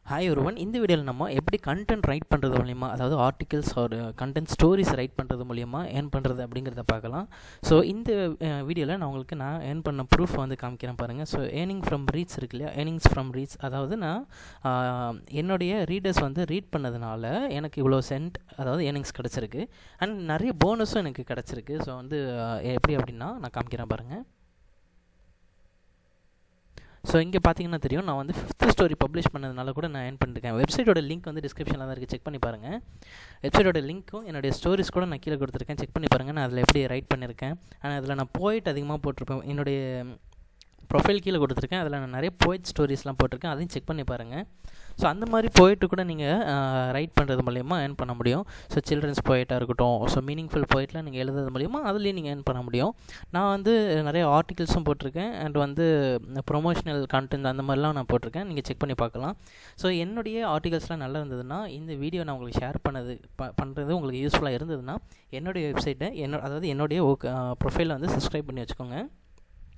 Hi ஒருவன் இந்த வீடியோவில் நம்ம எப்படி கண்டென்ட் ரைட் பண்ணுறது மூலிமா, அதாவது ஆர்டிகல்ஸ் ஒரு கண்டென்ட் ஸ்டோரிஸ் ரைட் பண்ணுறது மூலிமா ஏர்ன் பண்ணுறது அப்படிங்கிறத பார்க்கலாம். ஸோ இந்த வீடியோவில் நான் ஏர்ன் பண்ண ப்ரூஃப் வந்து காமிக்கிறேன் பாருங்கள். ஸோ ஏர்னிங் ஃப்ரம் ரீட்ஸ் இருக்கு இல்லையா, ஏர்னிங்ஸ் ஃப்ரம் ரீட்ஸ், அதாவது நான் என்னுடைய ரீடர்ஸ் வந்து ரீட் பண்ணதுனால எனக்கு இவ்வளோ சென்ட், அதாவது ஏர்னிங்ஸ் கிடச்சிருக்கு. அண்ட் நிறைய போனஸும் எனக்கு கிடச்சிருக்கு. ஸோ வந்து எப்படி அப்படின்னா நான் காமிக்கிறேன் பாருங்கள். ஸோ இங்கே பார்த்தீங்கன்னா தெரியும், நான் வந்து 5th ஸ்டோரி பப்ளிஷ் பண்ணதுனால கூட நான் ஏர்ன் பண்ணியிருக்கேன். வெப்சைட்டோட லிங்க் வந்து டிஸ்கிரிப்ஷனில் தான் இருக்குது, செக் பண்ணி பாருங்கள். வெப்சைட்டோட லிங்க்கும் என்னுடைய ஸ்டோரிஸ் கூட நான் கீழே கொடுத்துருக்கேன், செக் பண்ணி பாருங்கள். நான் அதில் எப்படி ரைட் பண்ணியிருக்கேன். ஆனால் அதில் நான் போயிட்டு அதிகமாக போட்டிருப்பேன். என்னுடைய ப்ரொஃபைல் கீழே கொடுத்துருக்கேன், அதில் நான் நிறைய போயிட் ஸ்டோரிஸ்லாம் போட்டிருக்கேன், அதையும் செக் பண்ணி பாருங்கள். ஸோ அந்த மாதிரி போயிட்டு கூட நீங்கள் ரைட் பண்ணுறது மூலிமா ஏர்ன் பண்ண முடியும். ஸோ சில்ட்ரன்ஸ் போயிட்டாக இருக்கட்டும், ஸோ மீனிங்ஃபுல் போயிட்லாம் நீங்கள் எழுதுறது மூலிமா அதுலேயும் நீங்கள் ஏர்ன் பண்ண முடியும். நான் வந்து நிறைய ஆர்டிகல்ஸும் போட்டிருக்கேன், அண்ட் வந்து ப்ரொமோஷனல் கண்டென்ட் அந்த மாதிரிலாம் நான் போட்டிருக்கேன், நீங்கள் செக் பண்ணி பார்க்கலாம். ஸோ என்னுடைய ஆர்டிகல்ஸ்லாம் நல்லா இருந்ததுன்னா, இந்த வீடியோ நான் உங்களுக்கு ஷேர் பண்ணுறது உங்களுக்கு யூஸ்ஃபுல்லாக இருந்ததுன்னா, என்னுடைய வெப்சைட்டை அதாவது என்னுடைய ப்ரொஃபைலை வந்து சப்ஸ்கிரைப் பண்ணி வச்சுக்கோங்க.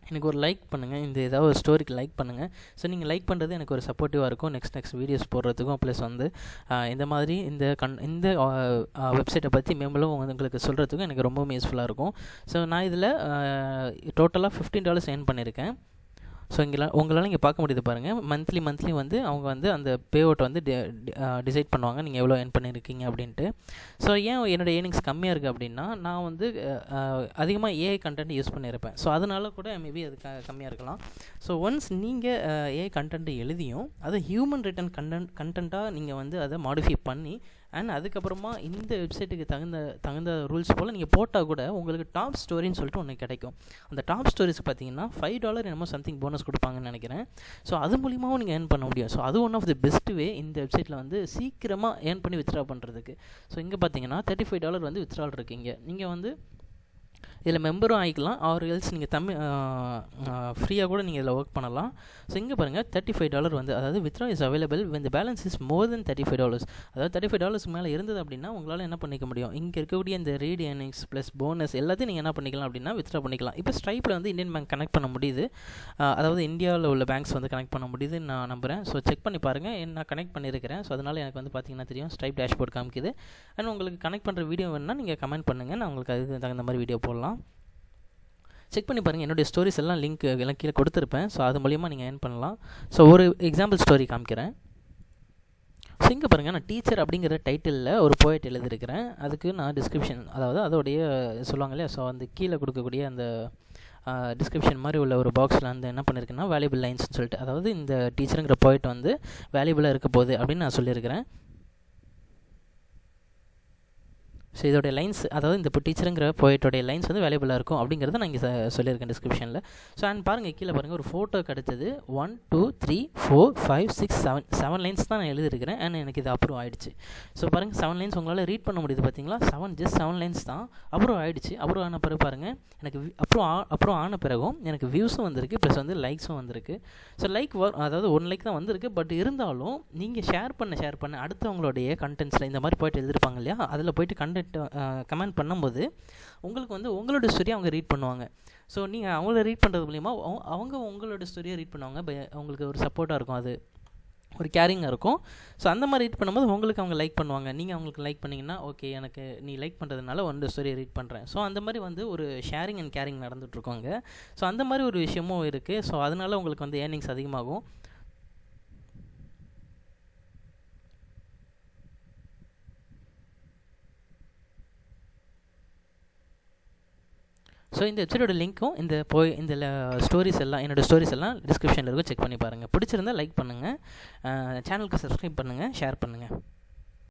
எனக்கு ஒரு லைக் பண்ணுங்கள், இந்த ஏதாவது ஒரு ஸ்டோரிக்கு லைக் பண்ணுங்கள். ஸோ நீங்கள் லைக் பண்ணுறது எனக்கு ஒரு சப்போர்ட்டிவாக இருக்கும் நெக்ஸ்ட் வீடியோஸ் போடுறதுக்கும். ப்ளஸ் வந்து இந்த மாதிரி இந்த வெப்சைட்டை பற்றி மேம்பலும் உங்களுக்கு சொல்கிறதுக்கும் எனக்கு ரொம்பவும் யூஸ்ஃபுல்லாக இருக்கும். ஸோ நான் இதில் டோட்டலாக $15 ஏர்ன் பண்ணியிருக்கேன். ஸோ உங்களால் இங்கே பார்க்க முடியுது பாருங்கள். மந்த்லி வந்து அவங்க வந்து அந்த பே அவுட் வந்து டிசைட் பண்ணுவாங்க, நீங்கள் எவ்வளோ ஏர்ன் பண்ணியிருக்கீங்க அப்படின்ட்டு. ஸோ ஏன் என்னோடய ஏர்னிங்ஸ் கம்மியாக இருக்குது அப்படின்னா, நான் வந்து அதிகமாக ஏஐ கண்டென்ட் யூஸ் பண்ணியிருப்பேன். ஸோ அதனால கூட மேபி அது கம்மியாக இருக்கலாம். ஸோ ஒன்ஸ் நீங்கள் ஏஐ கண்டென்ட் எழுதியும் அதை ஹியூமன் ரிட்டன் கண்டென்ட்டாக நீங்கள் வந்து அதை மாடிஃபை பண்ணி அண்ட் அதுக்கப்புறமா இந்த வெப்சைட்டுக்கு தகுந்த ரூல்ஸ் போல் நீங்கள் போட்டால் கூட உங்களுக்கு டாப் ஸ்டோரின்னு சொல்லிட்டு ஒன்று கிடைக்கும். அந்த டாப் ஸ்டோரிஸ்க்கு பார்த்தீங்கன்னா $5 என்னமோ சம்திங் போனஸ் கொடுப்பாங்கன்னு நினைக்கிறேன். ஸோ அது மூலியமாகவும் நீங்கள் ஏர்ன் பண்ண முடியும். ஸோ அது one of the best way இந்த வெப்சைட்டில் வந்து சீக்கிரமாக ஏர்ன் பண்ணி வித்ட்ரா பண்ணுறதுக்கு. ஸோ இங்கே பார்த்தீங்கன்னா $35 வந்து வித்ட்ரால் இருக்குங்க. நீங்கள் வந்து இதில் மெம்பரும் ஆகிக்கலாம், ஆர் எல்ஸ் நீங்கள் ஃப்ரீயாக கூட நீங்கள் இதில் ஒர்க் பண்ணலாம். ஸோ இங்கே பாருங்கள் $35 வந்து, அதாவது withdraw is available when the balance is more than $35. அதாவது $35 மேலே இருந்தது அப்படின்னா உங்களால் என்ன பண்ணிக்க முடியும், இங்கே இருக்கக்கூடிய இந்த ரீட் ஏர்னிங்ஸ் ப்ளஸ் போனஸ் எல்லாத்தையும் நீங்கள் என்ன பண்ணிக்கலாம் அப்படின்னா வித்ட்ரா பண்ணிக்கலாம். இப்போ ஸ்ட்ரைப்பில் வந்து இந்தியன் பேங்க் கனெக்ட் பண்ண முடியுது, அதாவது இந்தியாவில் உள்ள பேங்க்ஸ் வந்து கனெக்ட் பண்ண முடியுதுன்னு நான் நம்புகிறேன். ஸோ செக் பண்ணி பாருங்கள், நான் கனெக்ட் பண்ணியிருக்கிறேன். ஸோ அதனால் எனக்கு வந்து பார்த்தீங்கன்னா தெரியும் ஸ்ட்ரைப் டேஷ்போர்ட் காமிக்குது. அண்ட் உங்களுக்கு கனெக்ட் பண்ணுற வீடியோ வேணுன்னா நீங்கள் கமெண்ட் பண்ணுங்கள், நான் உங்களுக்கு அதுக்கு தகுந்த மாதிரி வீடியோ போடலாம். செக் பண்ணி பாருங்கள், என்னுடைய ஸ்டோரிஸ் எல்லாம் லிங்க் எல்லாம் கீழே கொடுத்துருப்பேன். ஸோ அது மூலியமாக நீங்கள் ஏர்ன் பண்ணலாம். ஸோ ஒரு எக்ஸாம்பிள் ஸ்டோரி காமிக்கிறேன். ஸோ இங்கே பாருங்கள், நான் டீச்சர் அப்படிங்கிற டைட்டிலில் ஒரு போய்ட் எழுதியிருக்கிறேன். அதுக்கு நான் டிஸ்கிரிப்ஷன், அதாவது அதோடைய சொல்லுவாங்க இல்லையா, ஸோ அந்த கீழே கொடுக்கக்கூடிய அந்த டிஸ்கிரிப்ஷன் மாதிரி உள்ள ஒரு பாக்ஸில் வந்து என்ன பண்ணியிருக்கேன்னா வேல்யூபிள் லைன்ஸ்னு சொல்லிட்டு, அதாவது இந்த டீச்சருங்கிற போய்ட் வந்து வேல்யூபிளாக இருக்க போகுது அப்படின்னு நான் சொல்லியிருக்கிறேன். ஸோ இதோடைய லைன்ஸ், அதாவது இந்த இப்போ டீச்சருங்கிற போய்ட்டோடைய லைன்ஸ் வந்து வேல்யூபிளாக இருக்கும் அப்படிங்கிறத நான் இங்கே சொல்லியிருக்கேன் டிஸ்கிரிப்ஷனில். ஸோ அண்ட் பாருங்கள், கீழே பாருங்கள், ஒரு ஃபோட்டோ கிடச்சது 1 2 3 4 5 6 7 லைன்ஸ் தான் நான் எழுதியிருக்கிறேன். அண்ட் எனக்கு இது அப்ரூவ் ஆகிடுச்சு. ஸோ பாருங்கள், 7 லைன்ஸ் உங்களால் ரீட் பண்ண முடியுது பார்த்தீங்களா, ஜஸ்ட் 7 லைன்ஸ் தான் அப்ரூவ் ஆகிடுச்சு. அப்ரூவ் ஆன பிறகு பாருங்கள், எனக்கு அப்ரூவ் ஆன பிறகும் எனக்கு வியூஸும் வந்திருக்கு, ப்ளஸ் வந்து லைக்ஸும் வந்திருக்கு. ஸோ அதாவது 1 லைக் தான் வந்திருக்கு. பட் இருந்தாலும் நீங்கள் ஷேர் பண்ண அடுத்தவங்களுடைய கண்டென்ட்ஸில் இந்த மாதிரி போய்ட்டு எழுதிருப்பாங்க இல்லையா, அதில் போய்ட்டு கமெண்ட் பண்ணும்போது உங்களுக்கு வந்து உங்களோட ஸ்டோரியை அவங்க ரீட் பண்ணுவாங்க. ஸோ நீங்கள் அவங்கள ரீட் பண்ணுறது மூலிமா அவங்க உங்களோட ஸ்டோரியை ரீட் பண்ணுவாங்க. உங்களுக்கு ஒரு சப்போர்ட்டாக இருக்கும், அது ஒரு கேரிங்காக இருக்கும். ஸோ அந்த மாதிரி ரீட் பண்ணும்போது உங்களுக்கு அவங்க லைக் பண்ணுவாங்க. நீங்கள் அவங்களுக்கு லைக் பண்ணிங்கன்னா, ஓகே எனக்கு நீ லைக் பண்ணுறதுனால உன்னோட ஸ்டோரியை ரீட் பண்ணுறேன். ஸோ அந்த மாதிரி வந்து ஒரு ஷேரிங் அண்ட் கேரிங் நடந்துகிட்ருக்கோங்க. ஸோ அந்த மாதிரி ஒரு விஷயமும் இருக்குது. ஸோ அதனால் உங்களுக்கு வந்து ஏர்னிங்ஸ் அதிகமாகும். ஸோ இந்த வெப்சைட்டோட லிங்க்கும் இந்த ஸ்டோரிஸ் எல்லாம், என்னோடய ஸ்டோரிஸ் எல்லாம் டிஸ்கிரிப்ஷனில் இருக்கும், செக் பண்ணி பாருங்கள். பிடிச்சிருந்தால் லைக் பண்ணுங்கள், சேனலுக்கு சப்ஸ்கிரைப் பண்ணுங்கள், ஷேர் பண்ணுங்கள்.